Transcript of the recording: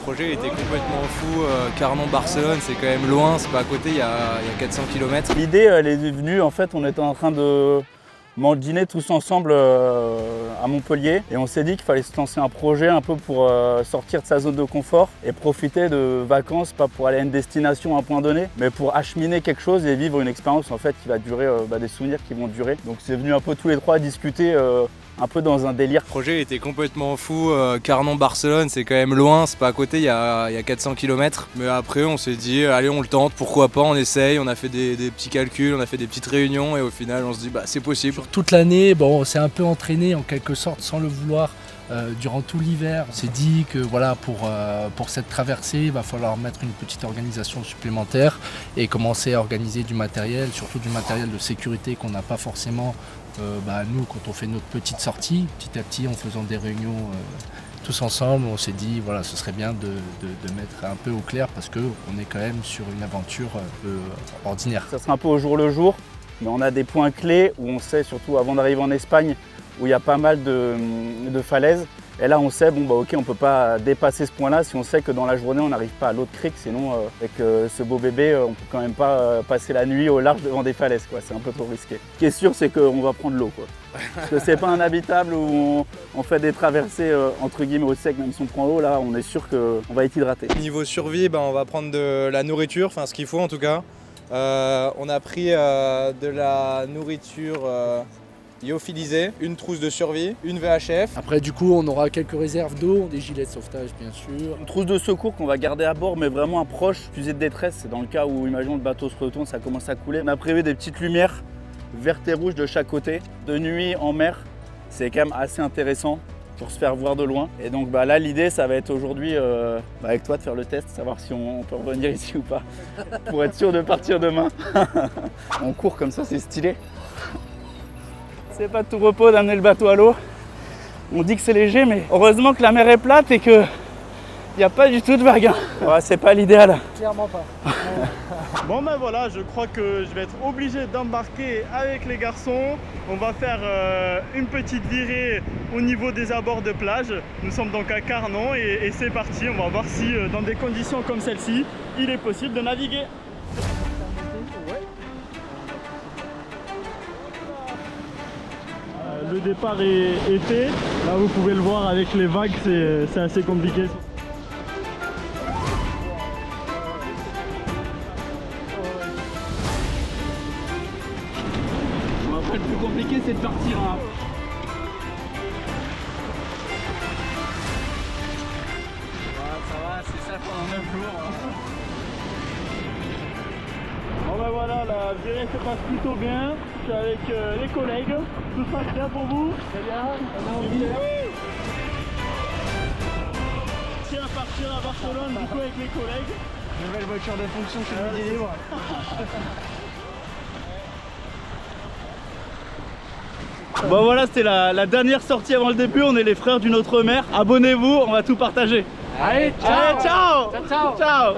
projet était complètement fou. Carnon-Barcelone, c'est quand même loin, c'est pas à côté, il y a 400 km. L'idée, elle est venue, en fait, on était en train de dîner tous ensemble à Montpellier et on s'est dit qu'il fallait se lancer un projet un peu pour sortir de sa zone de confort et profiter de vacances, pas pour aller à une destination à un point donné, mais pour acheminer quelque chose et vivre une expérience en fait qui va durer, des souvenirs qui vont durer. Donc c'est venu un peu tous les trois discuter un peu dans un délire. Le projet était complètement fou. Carnon-Barcelone, c'est quand même loin, c'est pas à côté, il y a 400 km. Mais après, on s'est dit, allez, on le tente, pourquoi pas, on essaye. On a fait des petits calculs, on a fait des petites réunions et au final, on se dit, bah c'est possible. Toute l'année, bon, on s'est un peu entraîné en quelque sorte sans le vouloir durant tout l'hiver. On s'est dit que voilà, pour cette traversée, il va falloir mettre une petite organisation supplémentaire et commencer à organiser du matériel, surtout du matériel de sécurité qu'on n'a pas forcément nous quand on fait notre petite sortie. Petit à petit, en faisant des réunions tous ensemble, on s'est dit voilà, ce serait bien de mettre un peu au clair parce qu'on est quand même sur une aventure ordinaire. Ça sera un peu au jour le jour, mais on a des points clés où on sait, surtout avant d'arriver en Espagne, où il y a pas mal de falaises. Et là on sait, ok, on ne peut pas dépasser ce point-là si on sait que dans la journée on n'arrive pas à l'autre crique, sinon avec ce beau bébé, on ne peut quand même pas passer la nuit au large devant des falaises, quoi. C'est un peu trop risqué. Ce qui est sûr, c'est qu'on va prendre l'eau, quoi. Parce que c'est pas un habitable où on fait des traversées entre guillemets au sec, même si on prend l'eau, là on est sûr qu'on va être hydraté. Niveau survie, on va prendre de la nourriture, enfin ce qu'il faut en tout cas. On a pris de la nourriture lyophilisée, une trousse de survie, une VHF. Après du coup on aura quelques réserves d'eau, des gilets de sauvetage bien sûr. Une trousse de secours qu'on va garder à bord mais vraiment un proche, fusée de détresse, c'est dans le cas où imaginons le bateau se retourne, ça commence à couler. On a prévu des petites lumières vertes et rouges de chaque côté. De nuit en mer, c'est quand même assez intéressant pour se faire voir de loin. Et donc là l'idée ça va être aujourd'hui avec toi de faire le test, savoir si on peut revenir ici ou pas, pour être sûr de partir demain. On court comme ça, c'est stylé. C'est pas de tout repos d'amener le bateau à l'eau. On dit que c'est léger, mais heureusement que la mer est plate et qu'il n'y a pas du tout de vagues. Ouais, c'est pas l'idéal. Clairement pas. Bon voilà, je crois que je vais être obligé d'embarquer avec les garçons. On va faire une petite virée au niveau des abords de plage. Nous sommes donc à Carnon et c'est parti. On va voir si dans des conditions comme celle-ci, il est possible de naviguer. Le départ est fait. Là vous pouvez le voir avec les vagues, c'est assez compliqué. Après le plus compliqué c'est de partir. Ça va, c'est ça pendant 9 jours. Bon voilà, la virée se passe plutôt bien. Je suis avec les collègues. Tout se passe bien pour vous? Très bien, on a envie. Tiens, à partir à Barcelone du coup avec les collègues. Nouvelle voiture de fonction chez Midi Libre. Bon voilà, c'était la dernière sortie avant le début. On est les frères d'une autre mère. Abonnez-vous, on va tout partager. Allez, ciao. Allez, ciao. Ciao. Ciao.